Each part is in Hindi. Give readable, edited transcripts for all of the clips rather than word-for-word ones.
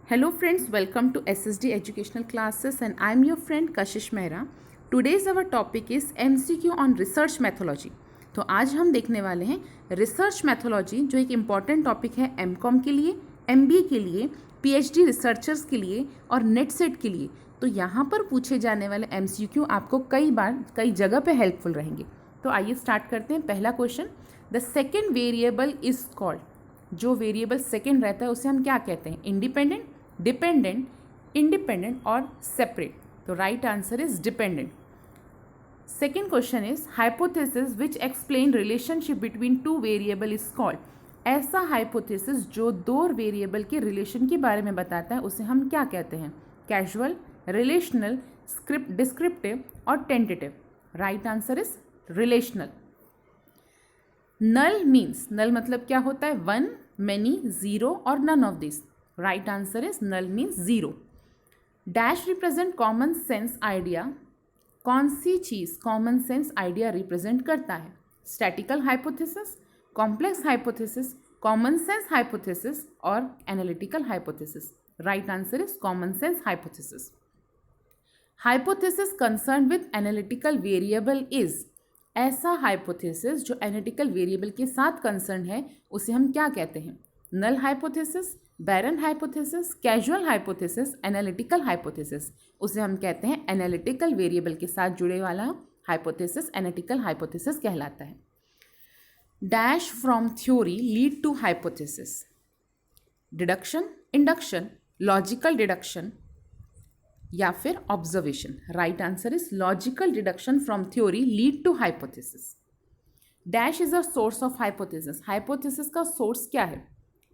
Hello friends, welcome to SSD Educational Classes and I am your friend Kashish Mehra. Today's our topic is MCQ on Research Methodology. तो आज हम देखने वाले हैं रिसर्च मैथोलॉजी, जो एक इम्पॉर्टेंट टॉपिक है एमकॉम के लिए, एमबीए के लिए, पीएचडी रिसर्चर्स के लिए और नेट सेट के लिए. तो यहाँ पर पूछे जाने वाले एमसीक्यू आपको कई बार कई जगह पे हेल्पफुल रहेंगे. तो आइए स्टार्ट करते हैं. पहला question, the second variable is called. जो वेरिएबल सेकेंड रहता है उसे हम क्या कहते हैं? इंडिपेंडेंट, डिपेंडेंट, इंडिपेंडेंट और सेपरेट. तो right answer is dependent. Second question is hypothesis which explain relationship between two variable is called. ऐसा हाइपोथेसिस जो दो वेरिएबल के रिलेशन के बारे में बताता है उसे हम क्या कहते हैं? कैजुअल, रिलेशनल, डिस्क्रिप्टिव और tentative. Right answer is relational. Null means, null मतलब क्या होता है? वन, मैनी, जीरो और none of this. Right answer is null means zero. Dash represent common sense idea. कौन सी चीज कॉमन सेंस आइडिया रिप्रेजेंट करता है? Statical hypothesis, complex hypothesis, common sense hypothesis और analytical hypothesis. Right answer is common sense hypothesis. Hypothesis concern with analytical variable is. ऐसा हाइपोथेसिस जो एनालिटिकल वेरिएबल के साथ कंसर्न है उसे हम क्या कहते हैं? Null hypothesis, barren hypothesis, casual hypothesis, analytical hypothesis. उसे हम कहते हैं एनालिटिकल वेरिएबल के साथ जुड़े वाला हाइपोथेसिस एनालिटिकल हाइपोथेसिस कहलाता है. Dash from theory lead to hypothesis. Deduction, induction, logical deduction या फिर observation. Right answer is logical deduction from theory lead to hypothesis. Dash is a source of hypothesis. Hypothesis का सोर्स क्या है?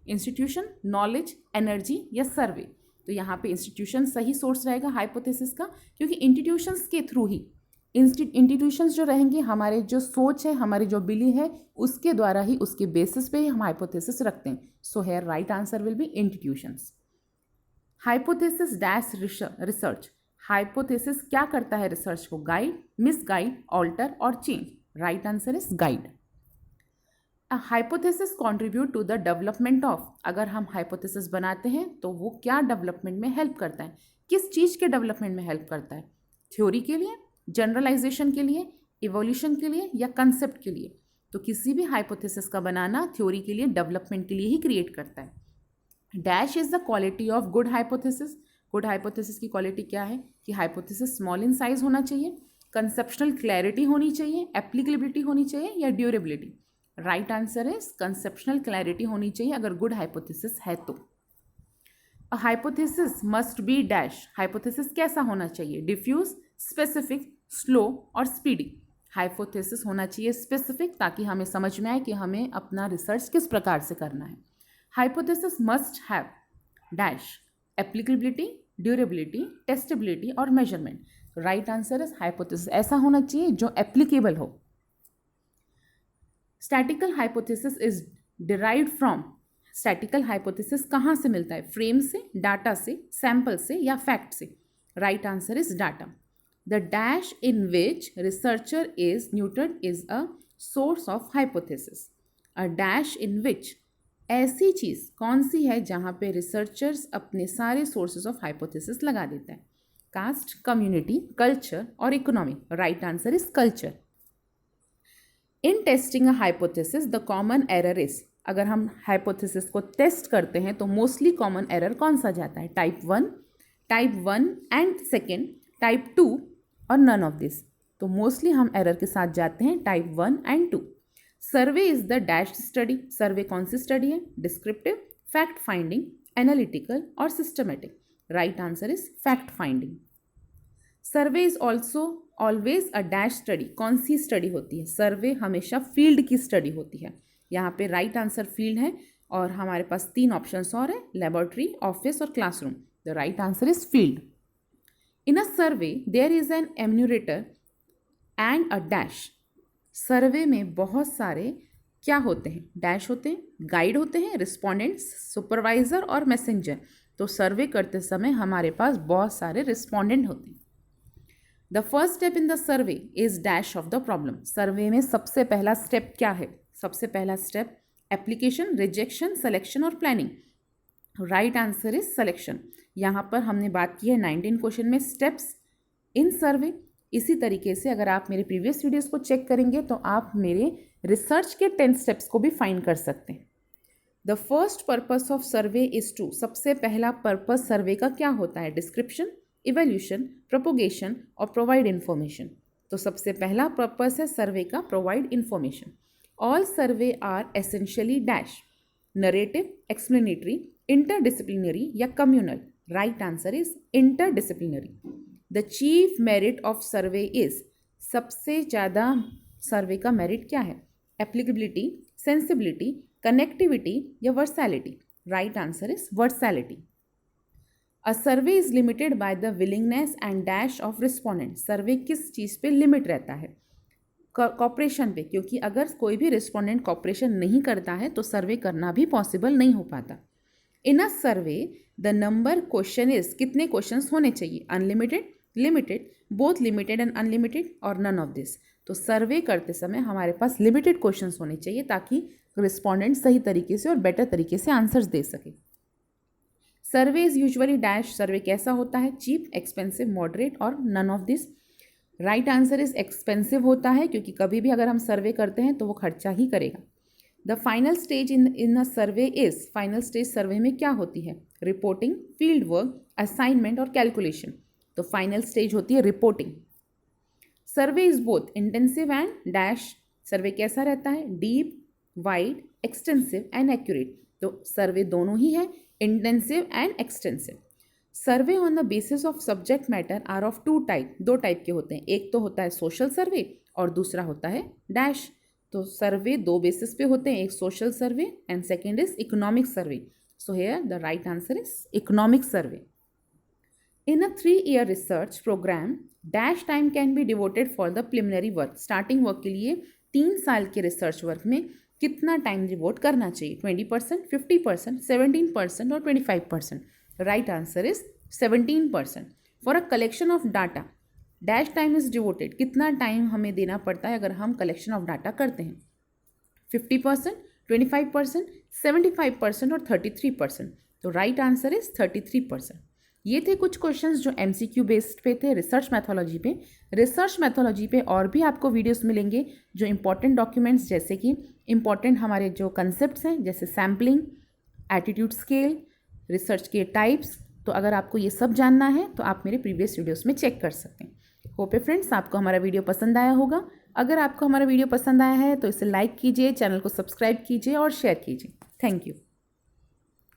इंस्टीट्यूशन, नॉलेज, एनर्जी या सर्वे. तो यहाँ पे इंस्टीट्यूशन सही सोर्स रहेगा हाइपोथेसिस का, क्योंकि इंस्टीट्यूशंस के थ्रू ही इंस्टीट्यूशंस जो रहेंगे, हमारे जो सोच है, हमारी जो बिलीव है, उसके द्वारा ही, उसके बेसिस पे ही हम हाइपोथेसिस रखते हैं. So here right answer will be institutions. Hypothesis dash research. Hypothesis क्या करता है? रिसर्च को गाइड, मिसगाइड, ऑल्टर और change. Right answer is guide. A hypothesis contribute to the development of. अगर हम हाइपोथेसिस बनाते हैं तो वो क्या डेवलपमेंट में हेल्प करता है? किस चीज़ के डेवलपमेंट में हेल्प करता है? थ्योरी के लिए, जनरलाइजेशन के लिए, इवोल्यूशन के लिए या कंसेप्ट के लिए? तो किसी भी हाइपोथेसिस का बनाना थ्योरी के लिए, डेवलपमेंट के लिए ही क्रिएट करता है. Dash is the quality of good hypothesis. Good hypothesis की क्वालिटी क्या है? कि हाइपोथेसिस स्मॉल इन साइज होना चाहिए, कंसेप्शनल क्लैरिटी होनी चाहिए, एप्लीकेबिलिटी होनी चाहिए या durability. Right answer is conceptional clarity होनी चाहिए अगर गुड हाइपोथेसिस है तो. A hypothesis must be dash. Hypothesis कैसा होना चाहिए? डिफ्यूज, स्पेसिफिक, स्लो और स्पीडी. हाइपोथेसिस होना चाहिए स्पेसिफिक, ताकि हमें समझ में आए कि हमें अपना रिसर्च किस प्रकार से करना है. Hypothesis must have dash applicability, durability, testability और measurement. Right answer is hypothesis ऐसा होना चाहिए जो एप्लीकेबल हो. Statical hypothesis is derived from. Statical hypothesis कहाँ से मिलता है? फ्रेम से, डाटा से, सैंपल से या फैक्ट से. Right answer is data. The dash in which researcher is Newton is a source of hypothesis. A dash in which. ऐसी चीज़ कौन सी है जहाँ पे रिसर्चर्स अपने सारे सोर्सेज ऑफ हाइपोथेसिस लगा देता है? कास्ट, कम्युनिटी, कल्चर और economy. Right answer is culture. In testing a hypothesis the common error is. अगर हम हाइपोथेसिस को टेस्ट करते हैं तो मोस्टली कॉमन एरर कौन सा जाता है? टाइप 1 एंड सेकेंड, टाइप 2 और नन ऑफ दिस. तो मोस्टली हम एरर के साथ जाते हैं type 1 and 2. Survey is the dash study. Survey कौन सी स्टडी है? डिस्क्रिप्टिव, फैक्ट फाइंडिंग, एनालिटिकल और systematic. Right answer is fact finding. Survey is also always a dash study. कौन सी स्टडी होती है? सर्वे हमेशा फील्ड की स्टडी होती है. यहाँ पे राइट आंसर फील्ड है और हमारे पास 3 ऑप्शंस और है, लेबोरेटरी, ऑफिस और classroom. The right answer is field. In a survey there is an enumerator and a dash. Survey में बहुत सारे क्या होते हैं? डैश होते हैं, गाइड होते हैं, रिस्पोंडेंट्स, सुपरवाइजर और मैसेंजर. तो सर्वे करते समय हमारे पास बहुत सारे रिस्पोंडेंट होते हैं. The first step in the survey is dash of the problem. Survey में सबसे पहला स्टेप क्या है? सबसे पहला स्टेप एप्लीकेशन, रिजेक्शन, सिलेक्शन और planning. Right answer is selection. यहाँ पर हमने बात की है 19 क्वेश्चन में स्टेप्स इन सर्वे। इसी तरीके से अगर आप मेरे प्रीवियस वीडियोस को चेक करेंगे तो आप मेरे रिसर्च के 10 स्टेप्स को भी फाइंड कर सकते हैं। The first purpose of survey is to, सबसे पहला पर्पस सर्वे का क्या होता है? डिस्क्रिप्शन, इवैल्यूएशन, प्रोपोगेशन और प्रोवाइड इन्फॉर्मेशन। तो सबसे पहला पर्पस है सर्वे का provide information. All survey are essentially dash, narrative, explanatory, interdisciplinary या communal. Right answer is interdisciplinary. The chief merit of survey is, सबसे ज़्यादा सर्वे का मेरिट क्या है? एप्लीकेबिलिटी, सेंसिबिलिटी, कनेक्टिविटी या versatility. Right answer is versatility. A survey is limited by the willingness and dash of respondent. Survey किस चीज़ पे लिमिट रहता है? कॉपरेशन पे, क्योंकि अगर कोई भी रिस्पोंडेंट कॉपरेशन नहीं करता है तो सर्वे करना भी पॉसिबल नहीं हो पाता। In a survey the number question is, कितने क्वेश्चंस होने चाहिए? Unlimited, limited, both limited and unlimited और नन ऑफ दिस। तो सर्वे करते समय हमारे पास लिमिटेड क्वेश्चंस होने चाहिए ताकि रिस्पोंडेंट सही तरीके से और बेटर तरीके से आंसर्स दे सके। Survey is usually dash, survey कैसा होता है? चीप, एक्सपेंसिव, मॉडरेट और none of this. Right answer is expensive होता है, क्योंकि कभी भी अगर हम सर्वे करते हैं तो वो खर्चा ही करेगा। The final stage in a survey is, final stage survey में क्या होती है? रिपोर्टिंग, फील्ड वर्क, असाइनमेंट और कैलकुलेशन। तो फाइनल स्टेज होती है reporting. Survey is both intensive and dash, survey कैसा रहता है? Deep, wide, extensive and accurate. तो सर्वे दोनों ही है, intensive and extensive. Survey on the basis of subject matter are of two type, दो टाइप के होते हैं। एक तो होता है सोशल सर्वे और दूसरा होता है डैश। तो सर्वे दो बेसिस पे होते हैं, एक social survey and second is economic survey. So here the right answer is economic survey. In a 3-year research programme dash time can be devoted for the preliminary work. Starting work के लिए 3 साल के रिसर्च वर्क में कितना टाइम डिवोट करना चाहिए? 20%, 50%, 17% और 25%। Right answer is 17%। For a collection of data dash time is devoted, कितना टाइम हमें देना पड़ता है अगर हम कलेक्शन ऑफ डाटा करते हैं? 50%, 25%, 75% और 33%। तो राइट आंसर इज 33%। ये थे कुछ क्वेश्चंस जो MCQ बेस्ड पे थे रिसर्च मैथोलॉजी पे। रिसर्च मैथोलॉजी पे और भी आपको वीडियोस मिलेंगे जो इंपॉर्टेंट डॉक्यूमेंट्स, जैसे कि इंपॉर्टेंट हमारे जो कंसेप्ट्स हैं जैसे सैम्पलिंग, एटीट्यूड स्केल, रिसर्च के टाइप्स। तो अगर आपको ये सब जानना है तो आप मेरे प्रीवियस वीडियोस में चेक कर सकते हैं। होप फ्रेंड्स आपको हमारा वीडियो पसंद आया होगा। अगर आपको हमारा वीडियो पसंद आया है तो इसे लाइक कीजिए, चैनल को सब्सक्राइब कीजिए और शेयर कीजिए। Thank you.